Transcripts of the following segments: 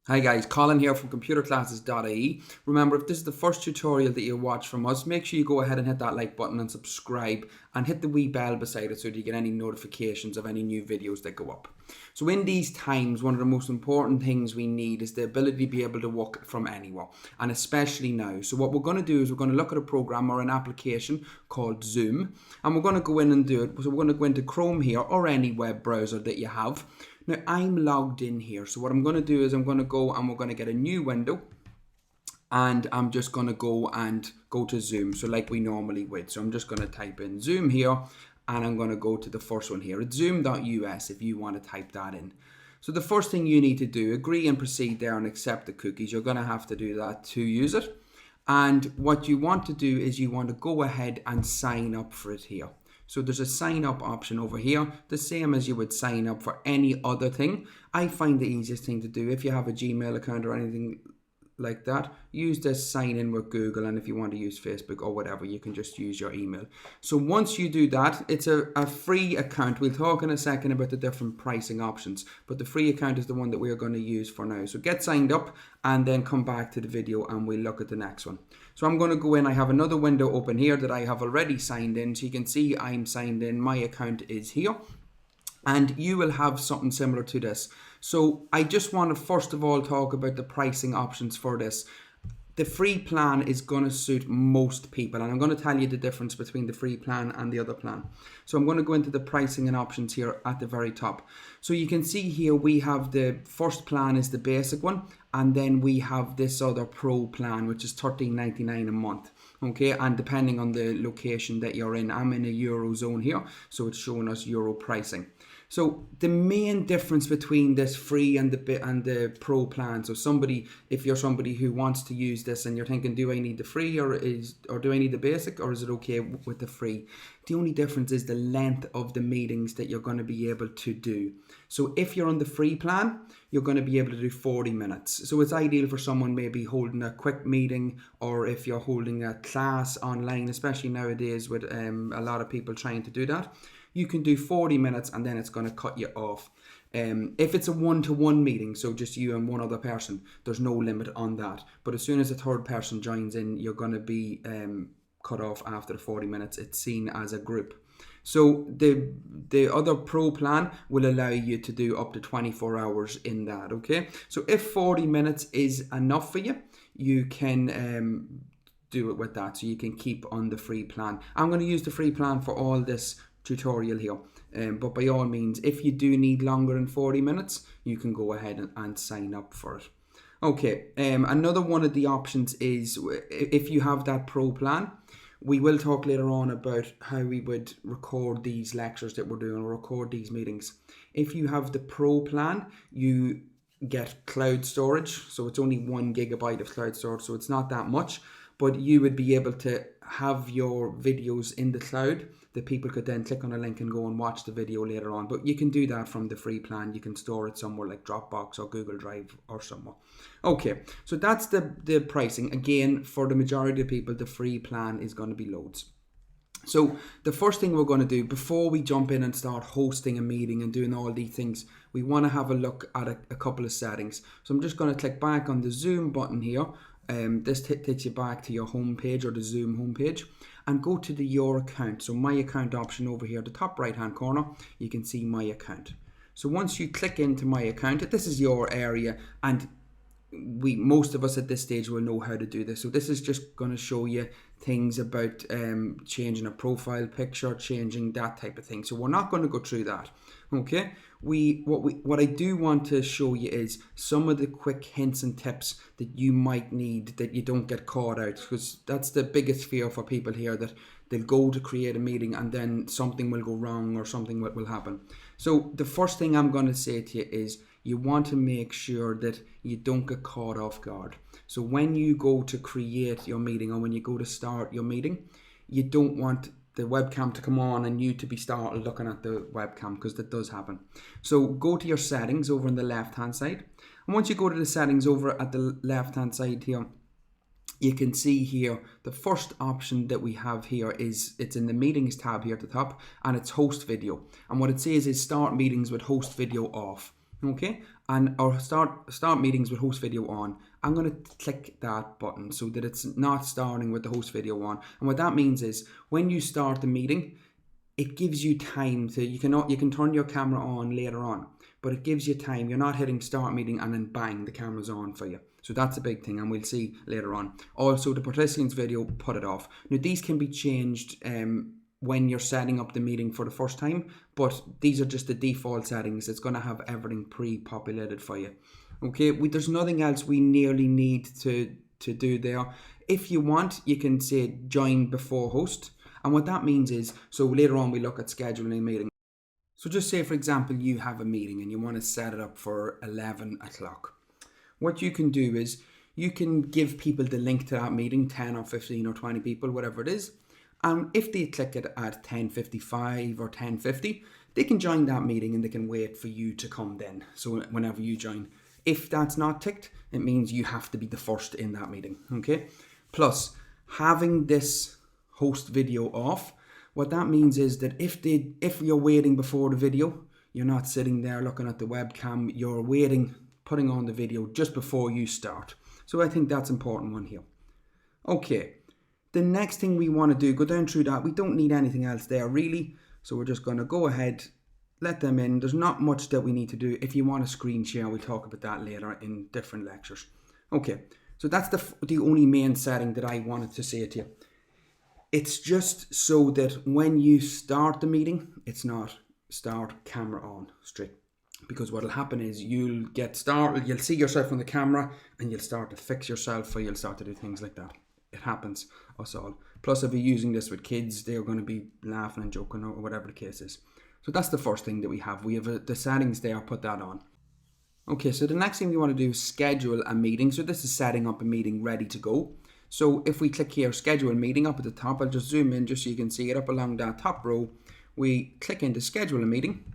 Hi guys, Colin here from Classes.ie. Remember, if this is the first tutorial that you watch from us, make sure you go ahead and hit that like button and subscribe and hit the wee bell beside it so that you get any notifications of any new videos that go up. So in these times, one of the most important things we need is the ability to be able to work from anywhere, and especially now. So what we're going to do is we're going to look at a program or an application called Zoom, and we're going to go in and do it. So we're going to go into Chrome here or any web browser that you have. Now I'm logged in here, so what I'm going to do is I'm going to go and we're going to get a new window, and I'm just going to go to Zoom, so like we normally would. So I'm just going to type in Zoom here, and I'm going to go to the first one here. It's zoom.us if you want to type that in. So the first thing you need to do, agree and proceed there and accept the cookies. You're going to have to do that to use it. And what you want to do is you want to go ahead and sign up for it here. So there's a sign up option over here, the same as you would sign up for any other thing. I find the easiest thing to do, if you have a Gmail account or anything like that, use this sign in with Google, and if you want to use Facebook or whatever, you can just use your email. So once you do that, it's a free account. We'll talk in a second about the different pricing options, but the free account is the one that we are going to use for now. So get signed up and then come back to the video and we'll look at the next one. So I'm going to go in. I have another window open here that I have already signed in, so you can see I'm signed in. My account is here, and you will have something similar to this. So I just want to first of all talk about the pricing options for this. The free plan is going to suit most people, and I'm going to tell you the difference between the free plan and the other plan. So I'm going to go into the pricing and options here at the very top. So you can see here we have the first plan is the basic one, and then we have this other pro plan, which is $13.99 a month. Okay, and depending on the location that you're in, I'm in a Eurozone here, so it's showing us Euro pricing. So the main difference between this free and the pro plan, so if you're somebody who wants to use this and you're thinking, do I need the free or do I need the basic, or is it okay with the free? The only difference is the length of the meetings that you're going to be able to do. So if you're on the free plan, you're going to be able to do 40 minutes. So it's ideal for someone maybe holding a quick meeting, or if you're holding a class online, especially nowadays with a lot of people trying to do that. You can do 40 minutes and then it's going to cut you off. If it's a one-to-one meeting, so just you and one other person, there's no limit on that. But as soon as a third person joins in, you're going to be cut off after the 40 minutes. It's seen as a group. So the other pro plan will allow you to do up to 24 hours in that, okay? So if 40 minutes is enough for you, you can do it with that. So you can keep on the free plan. I'm going to use the free plan for all this tutorial here, but by all means, if you do need longer than 40 minutes, you can go ahead and sign up for it. Okay, another one of the options is if you have that pro plan. We will talk later on about how we would record these lectures that we're doing, or record these meetings. If you have the pro plan, you get cloud storage, so it's only 1 gigabyte of cloud storage, so it's not that much, but you would be able to have your videos in the cloud that people could then click on a link and go and watch the video later on. But you can do that from the free plan. You can store it somewhere like Dropbox or Google Drive or somewhere. Okay, so that's the pricing. Again, for the majority of people, the free plan is going to be loads. So the first thing we're going to do before we jump in and start hosting a meeting and doing all these things, we want to have a look at a couple of settings. So I'm just going to click back on the Zoom button here. This takes you back to your home page, or the Zoom home page, and go to your account. So my account option over here, the top right hand corner, you can see my account. So once you click into my account, this is your area, and most of us at this stage will know how to do this. So this is just going to show you things about changing a profile picture, changing that type of thing. So we're not going to go through that. Okay, what I do want to show you is some of the quick hints and tips that you might need, that you don't get caught out, because that's the biggest fear for people here, that they'll go to create a meeting and then something will go wrong or something will happen. So the first thing I'm going to say to you is you want to make sure that you don't get caught off guard. So when you go to create your meeting, or when you go to start your meeting, you don't want the webcam to come on and you to be started looking at the webcam, because that does happen. So go to your settings over on the left hand side, and once you go to the settings over at the left hand side here, you can see here the first option that we have here is it's in the meetings tab here at the top, and it's host video, and what it says is start meetings with host video off. Okay, and our start meetings with host video on. I'm going to click that button so that it's not starting with the host video on. And what that means is when you start the meeting, it gives you time to, you can turn your camera on later on, but it gives you time. You're not hitting start meeting and then bang, the camera's on for you. So that's a big thing, and we'll see later on. Also, the participants video, put it off. Now these can be changed when you're setting up the meeting for the first time, but these are just the default settings. It's going to have everything pre-populated for you. Okay, there's nothing else we nearly need to do there. If you want, you can say join before host. And what that means is, so later on we look at scheduling a meeting. So just say, for example, you have a meeting and you want to set it up for 11 o'clock. What you can do is you can give people the link to that meeting, 10 or 15 or 20 people, whatever it is. And if they click it at 10:55 or 10:50, they can join that meeting and they can wait for you to come then. So whenever you join. If that's not ticked, it means you have to be the first in that meeting. Okay. Plus, having this host video off, what that means is that if you're waiting before the video, you're not sitting there looking at the webcam, you're waiting, putting on the video just before you start. So I think that's an important one here. Okay. The next thing we want to do, go down through that. We don't need anything else there really. So we're just going to go ahead, let them in. There's not much that we need to do. If you want a screen share, we'll talk about that later in different lectures. Okay, so that's the only main setting that I wanted to say to you. It's just so that when you start the meeting, it's not start camera on straight. Because what will happen is you'll get started, you'll see yourself on the camera and you'll start to fix yourself or you'll start to do things like that. It happens, us all. Plus, if you're using this with kids, they're going to be laughing and joking or whatever the case is. So that's the first thing that we have. We have the settings there, put that on. Okay, so the next thing we want to do is schedule a meeting. So this is setting up a meeting ready to go. So if we click here, schedule meeting up at the top, I'll just zoom in just so you can see it up along that top row. We click into schedule a meeting.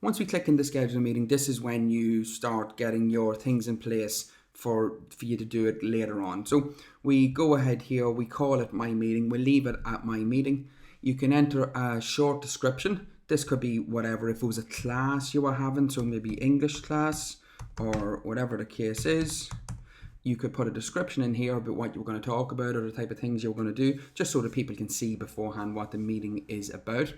Once we click into schedule a meeting, this is when you start getting your things in place for you to do it later on. So we go ahead here, we call it my meeting, we'll leave it at my meeting. You can enter a short description. This could be whatever, if it was a class you were having, so maybe English class or whatever the case is. You could put a description in here about what you were going to talk about or the type of things you were going to do, just so that people can see beforehand what the meeting is about.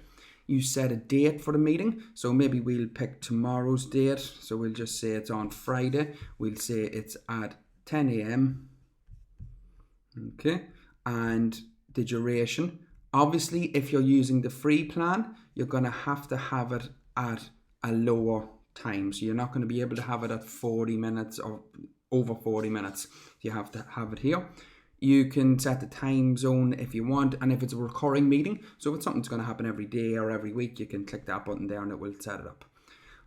You set a date for the meeting, so maybe we'll pick tomorrow's date, so we'll just say it's on Friday. We'll say it's at 10 a.m. Okay, and the duration. Obviously, if you're using the free plan, you're going to have it at a lower time, so you're not going to be able to have it at 40 minutes or over 40 minutes. You have to have it here. You can set the time zone if you want, and if it's a recurring meeting, so if it's something that's going to happen every day or every week, you can click that button there and it will set it up.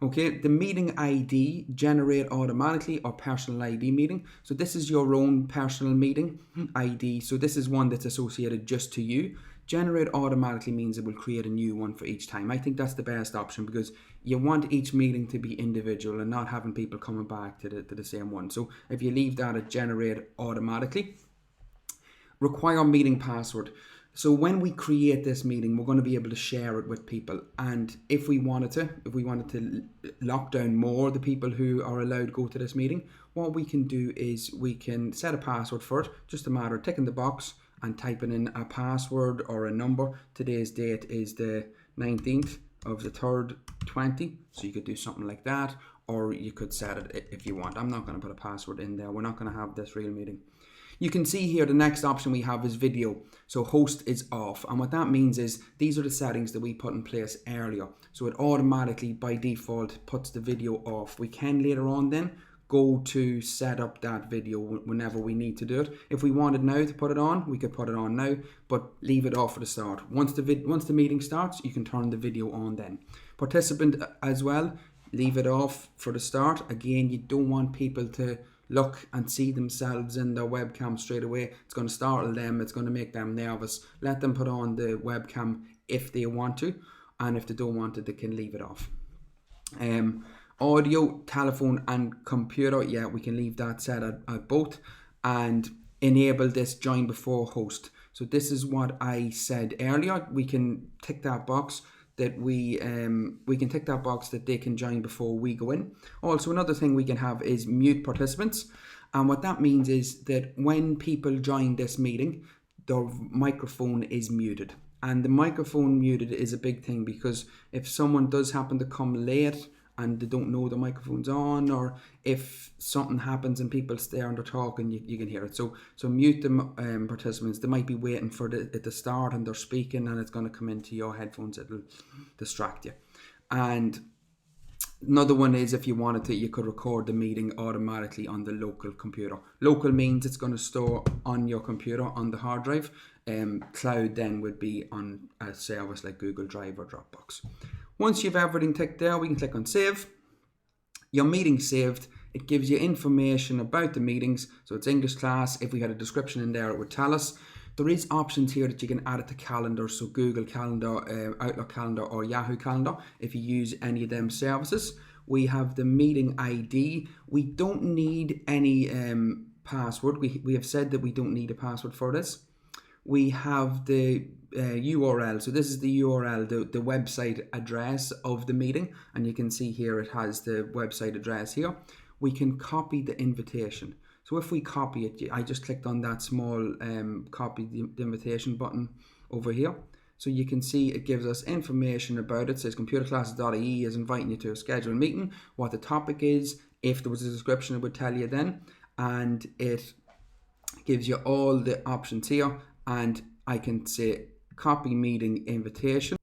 Okay, the meeting ID, generate automatically or personal ID meeting. So this is your own personal meeting ID. So this is one that's associated just to you. Generate automatically means it will create a new one for each time. I think that's the best option because you want each meeting to be individual and not having people coming back to the same one. So if you leave that at generate automatically, require meeting password. So when we create this meeting, we're going to be able to share it with people. And if we wanted to lock down more the people who are allowed to go to this meeting, what we can do is we can set a password for it. Just a matter of ticking the box and typing in a password or a number. Today's date is the 19th of the 3rd, 20. So you could do something like that, or you could set it if you want. I'm not going to put a password in there. We're not going to have this real meeting. You can see here the next option we have is video. So host is off. And what that means is these are the settings that we put in place earlier. So it automatically by default puts the video off. We can later on then go to set up that video whenever we need to do it. If we wanted now to put it on, we could put it on now, but leave it off for the start. Once the meeting starts, you can turn the video on then. Participant as well, leave it off for the start. Again, you don't want people to look and see themselves in their webcam straight away. It's going to startle them. It's going to make them nervous. Let them put on the webcam if they want to, and if they don't want it, they can leave it off. Audio, telephone and computer, yeah, we can leave that set at both, and enable this join before host. So this is what I said earlier. We can tick that box. that we can tick that box that they can join before we go in. Also, another thing we can have is mute participants. And what that means is that when people join this meeting, their microphone is muted. And the microphone muted is a big thing, because if someone does happen to come late and they don't know the microphone's on, or if something happens and people stay and they're talking, you can hear it. So mute the participants. They might be waiting for it to start and they're speaking and it's going to come into your headphones. It'll distract you. And another one is, if you wanted to, you could record the meeting automatically on the local computer. Local means it's going to store on your computer on the hard drive. Cloud then would be on a service like Google Drive or Dropbox. Once you've everything ticked there, we can click on Save. Your meeting's saved. It gives you information about the meetings. So it's English class. If we had a description in there, it would tell us. There is options here that you can add it to calendar, so Google Calendar, Outlook Calendar or Yahoo Calendar if you use any of them services. We have the meeting ID. We don't need any password. We have said that we don't need a password for this. We have the URL. So this is the URL, the website address of the meeting. And you can see here it has the website address here. We can copy the invitation. So if we copy it, I just clicked on that small copy the invitation button over here. So you can see it gives us information about it. It says Classes.ie is inviting you to a scheduled meeting, what the topic is. If there was a description, it would tell you then. And it gives you all the options here. And I can say copy meeting invitation.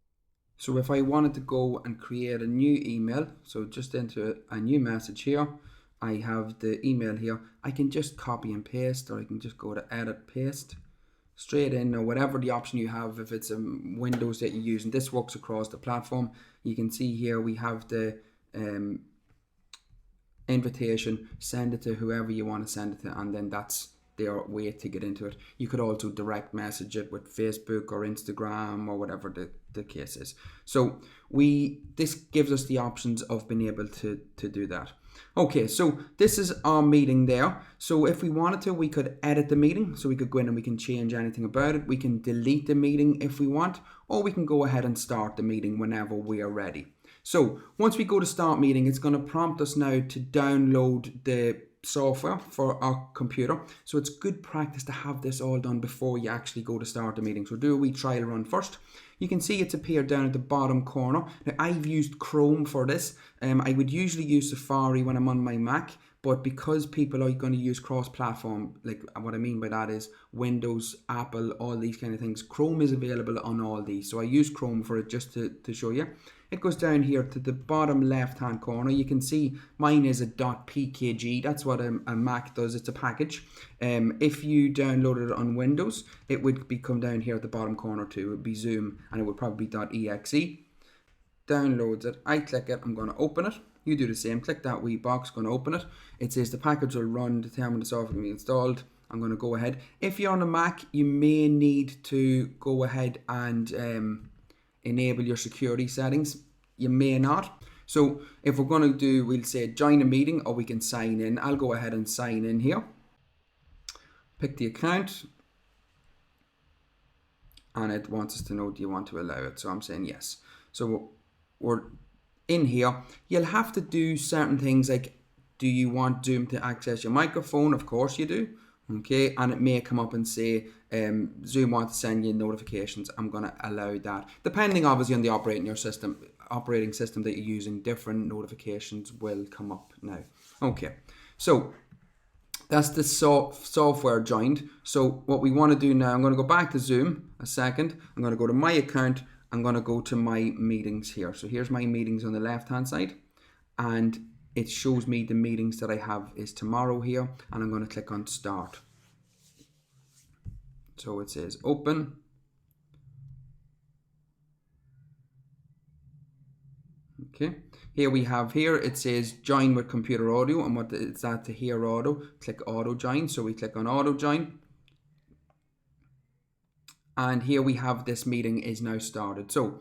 So if I wanted to go and create a new email, so just enter a new message here. I have the email here. I can just copy and paste, or I can just go to edit, paste straight in, or whatever the option you have. If it's a Windows that you use, and this works across the platform, you can see here we have the invitation. Send it to whoever you want to send it to, and then that's their way to get into it. You could also direct message it with Facebook or Instagram or whatever the case is. So this gives us the options of being able to do that. Okay, so this is our meeting there. So if we wanted to, we could edit the meeting. So we could go in and we can change anything about it. We can delete the meeting if we want, or we can go ahead and start the meeting whenever we are ready. So once we go to start meeting, it's going to prompt us now to download the software for our computer. So it's good practice to have this all done before you actually go to start the meeting. So do a wee trial run first. You can see it's appeared down at the bottom corner. Now I've used Chrome for this. I would usually use Safari when I'm on my Mac, but because people are going to use cross-platform, like what I mean by that is Windows, Apple, all these kind of things, Chrome is available on all these. So I use Chrome for it just to show you. It goes down here to the bottom left-hand corner. You can see mine is a .pkg. That's what a Mac does. It's a package. If you downloaded it on Windows, it would come down here at the bottom corner too. It would be Zoom, and it would probably be .exe. Downloads it. I click it. I'm going to open it. You do the same. Click that wee box. Going to open it. It says the package will run. Determine the software can be installed. I'm going to go ahead. If you're on a Mac, you may need to go ahead and enable your security settings. You may not. So if we're going to do, we'll say join a meeting, or we can sign in. I'll go ahead and sign in here. Pick the account. And it wants us to know, do you want to allow it? So I'm saying yes. So we're in here. You'll have to do certain things like, do you want Zoom to access your microphone? Of course you do. Okay, and it may come up and say Zoom wants to send you notifications. I'm going to allow that. Depending obviously on the operating system that you're using, different notifications will come up now. Okay, so that's the software joined. So what we want to do now, I'm going to go back to Zoom a second. I'm going to go to my account. I'm going to go to my meetings here. So here's my meetings on the left hand side, and it shows me the meetings that I have is tomorrow here, and I'm going to click on start. So it says open. Okay, here we have it says join with computer audio, and what it's that to hear audio. Click auto join. So we click on auto join. And here we have this meeting is now started. So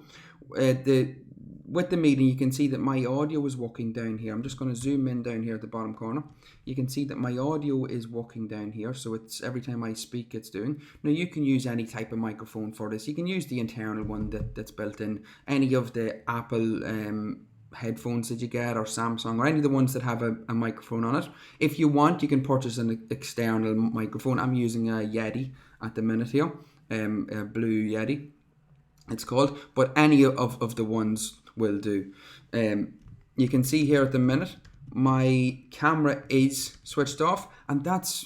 with the meeting, you can see that my audio is working down here. I'm just going to zoom in down here at the bottom corner. You can see that my audio is working down here. So it's every time I speak, it's doing. Now you can use any type of microphone for this. You can use the internal one that's built in. Any of the Apple headphones that you get, or Samsung, or any of the ones that have a microphone on it. If you want, you can purchase an external microphone. I'm using a Yeti at the minute here, a Blue Yeti it's called, but any of the ones will do. You can see here at the minute my camera is switched off, and that's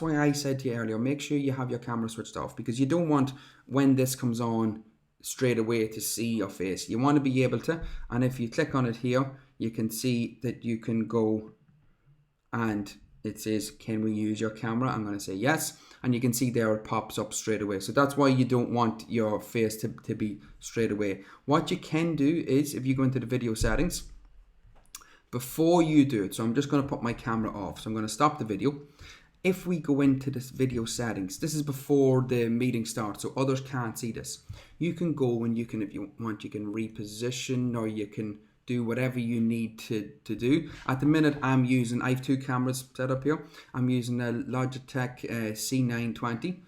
why I said to you earlier, make sure you have your camera switched off, because you don't want, when this comes on, straight away to see your face. You want to be able to, and if you click on it here, you can see that you can go and it says, can we use your camera? I'm going to say yes, and you can see there it pops up straight away. So that's why you don't want your face to be straight away. What you can do is, if you go into the video settings, before you do it, so I'm just going to put my camera off, so I'm going to stop the video. If we go into this video settings, this is before the meeting starts, so others can't see this. You can go and you can, if you want, you can reposition, or you can do whatever you need to do. At the minute, I have two cameras set up here. I'm using a Logitech C920,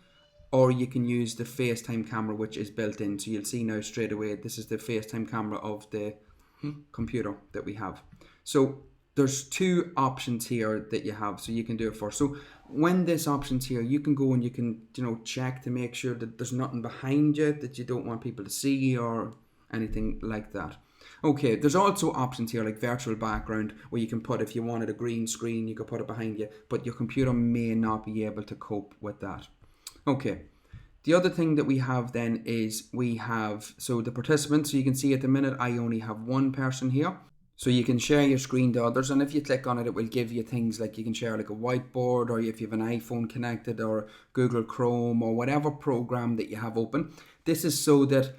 or you can use the FaceTime camera, which is built in. So you'll see now straight away, this is the FaceTime camera of the computer that we have. So there's two options here that you have, so you can do it first. So when this option's here, you can go and you can, check to make sure that there's nothing behind you that you don't want people to see or anything like that. Okay, there's also options here like virtual background, where you can put, if you wanted a green screen, you could put it behind you, but your computer may not be able to cope with that. Okay, the other thing that we have then is so the participants, so you can see at the minute I only have one person here. So you can share your screen to others, and if you click on it, it will give you things like you can share like a whiteboard, or if you have an iPhone connected, or Google Chrome, or whatever program that you have open. This is so that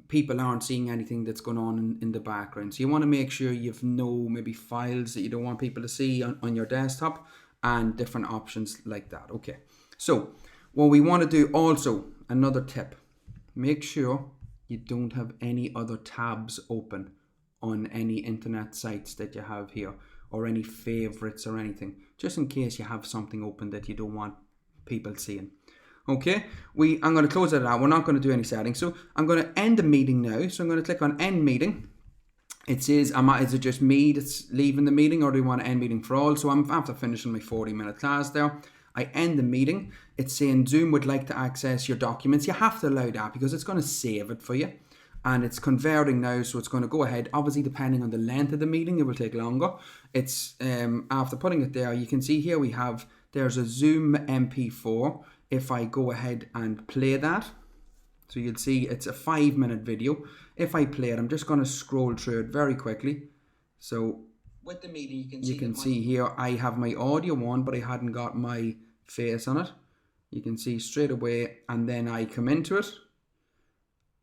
people aren't seeing anything that's going on in the background. So you want to make sure you've maybe files that you don't want people to see on your desktop, and different options like that. Okay, so what we want to do also, another tip, make sure you don't have any other tabs open on any internet sites that you have here, or any favorites or anything, just in case you have something open that you don't want people seeing. Okay, I'm going to close that out. We're not going to do any settings. So I'm going to end the meeting now. So I'm going to click on end meeting. It says, is it just me that's leaving the meeting, or do you want to end meeting for all? So I'm after finishing my 40-minute class there. I end the meeting. It's saying Zoom would like to access your documents. You have to allow that because it's going to save it for you. And it's converting now, so it's going to go ahead. Obviously, depending on the length of the meeting, it will take longer. It's after putting it there, you can see here there's a Zoom MP4. If I go ahead and play that, so you'll see it's a 5-minute video. If I play it, I'm just going to scroll through it very quickly. So with the meeting, you can see here I have my audio on, but I hadn't got my face on it. You can see straight away, and then I come into it.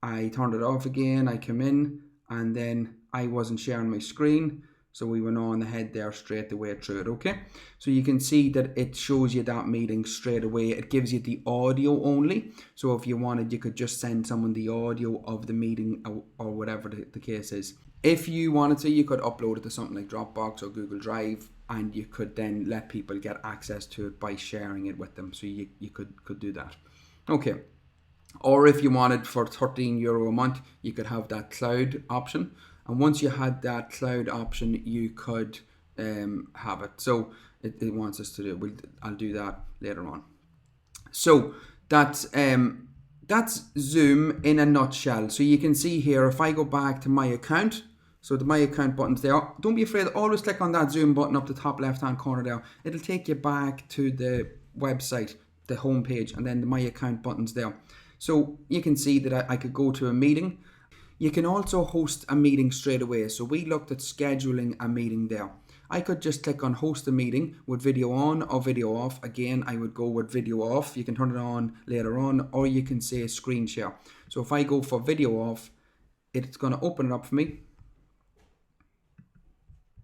I turned it off again, I come in, and then I wasn't sharing my screen, so we went on ahead there straight away through it. Okay, so you can see that it shows you that meeting straight away. It gives you the audio only, so if you wanted, you could just send someone the audio of the meeting, or whatever the case is. If you wanted to, you could upload it to something like Dropbox or Google Drive, and you could then let people get access to it by sharing it with them, so you could do that. Okay. Or if you wanted, for €13 a month, you could have that cloud option. And once you had that cloud option, you could have it. So it wants us to do it. I'll do that later on. So that's Zoom in a nutshell. So you can see here, if I go back to my account, so my account button's there. Don't be afraid. Always click on that Zoom button up the top left-hand corner there. It'll take you back to the website, the home page, and then the my account button's there. So you can see that I could go to a meeting. You can also host a meeting straight away. So we looked at scheduling a meeting there. I could just click on host a meeting with video on or video off. Again, I would go with video off. You can turn it on later on, or you can say screen share. So if I go for video off, it's going to open it up for me.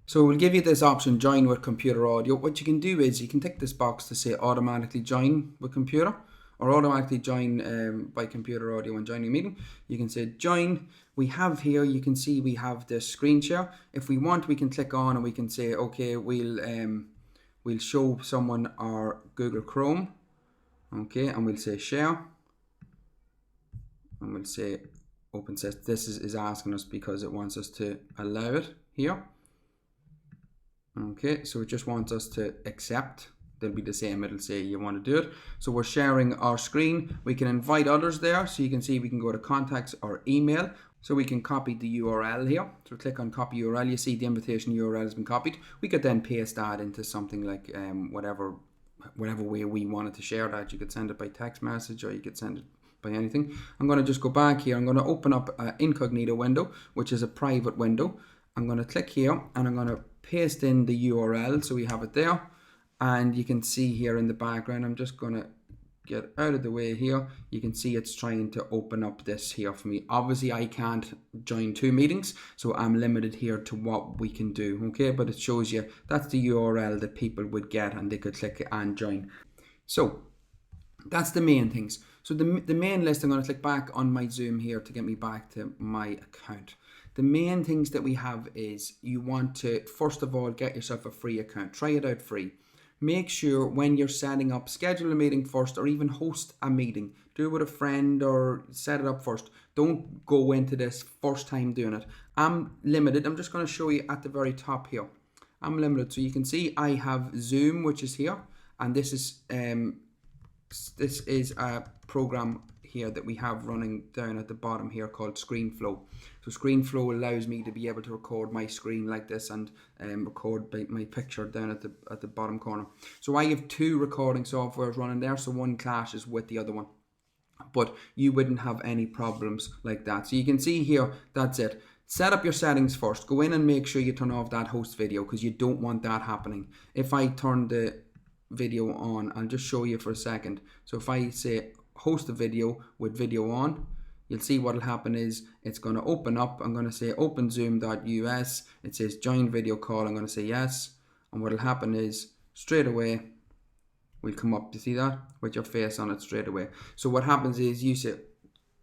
So we'll give you this option, join with computer audio. What you can do is you can tick this box to say automatically join with computer. or automatically join by computer audio and joining meeting. You can say join. We have here, you can see we have the screen share. If we want, we can click on and we can say, okay, we'll show someone our Google Chrome. Okay, and we'll say share. And we'll say open session. This is asking us because it wants us to allow it here. Okay, so it just wants us to accept. They'll be the same, it'll say you want to do it. So we're sharing our screen. We can invite others there. So you can see we can go to contacts or email. So we can copy the URL here. So click on copy URL. You see the invitation URL has been copied. We could then paste that into something like whatever way we wanted to share that. You could send it by text message or you could send it by anything. I'm going to just go back here. I'm going to open up an incognito window, which is a private window. I'm going to click here and I'm going to paste in the URL so we have it there. And you can see here in the background, I'm just going to get out of the way here. You can see it's trying to open up this here for me. Obviously I can't join 2 meetings, so I'm limited here to what we can do, okay? But it shows you that's the URL that people would get and they could click and join. So that's the main things. So the main list, I'm going to click back on my Zoom here to get me back to my account. The main things that we have is you want to, first of all, get yourself a free account. Try it out free. Make sure when you're setting up, schedule a meeting first or even host a meeting. Do it with a friend or set it up first. Don't go into this first time doing it. I'm limited. I'm just going to show you at the very top here. I'm limited. So you can see I have Zoom, which is here. And this is a program here that we have running down at the bottom here called ScreenFlow. So ScreenFlow allows me to be able to record my screen like this and record my picture down at the bottom corner. So I have 2 recording softwares running there, so one clashes with the other one. But you wouldn't have any problems like that. So you can see here, that's it. Set up your settings first. Go in and make sure you turn off that host video because you don't want that happening. If I turn the video on, I'll just show you for a second. So if I say host a video with video on, you'll see what'll happen is it's going to open up. I'm going to say openzoom.us. It says join video call. I'm going to say yes. And what'll happen is straight away we'll come up. You see that? With your face on it straight away. So what happens is you say,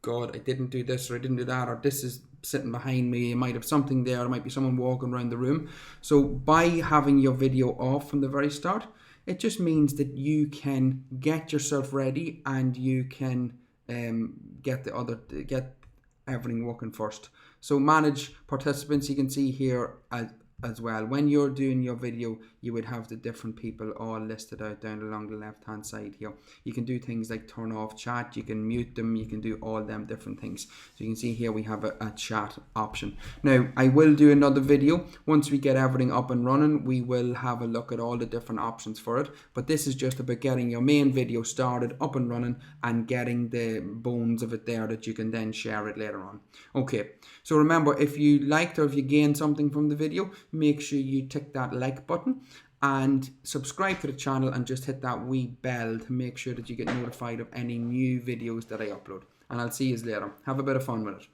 God, I didn't do this or I didn't do that, or this is sitting behind me. It might have something there. There might be someone walking around the room. So by having your video off from the very start, it just means that you can get yourself ready and you can get everything working first. So manage participants, you can see here as well. When you're doing your video, you would have the different people all listed out down along the left hand side here. You can do things like turn off chat, you can mute them, you can do all them different things. So you can see here we have a chat option. Now I will do another video once we get everything up and running. We will have a look at all the different options for it, but this is just about getting your main video started, up and running, and getting the bones of it there that you can then share it later on. Okay, so remember, if you liked or if you gained something from the video, make sure you tick that like button and subscribe to the channel and just hit that wee bell to make sure that you get notified of any new videos that I upload. And I'll see you later. Have a bit of fun with it.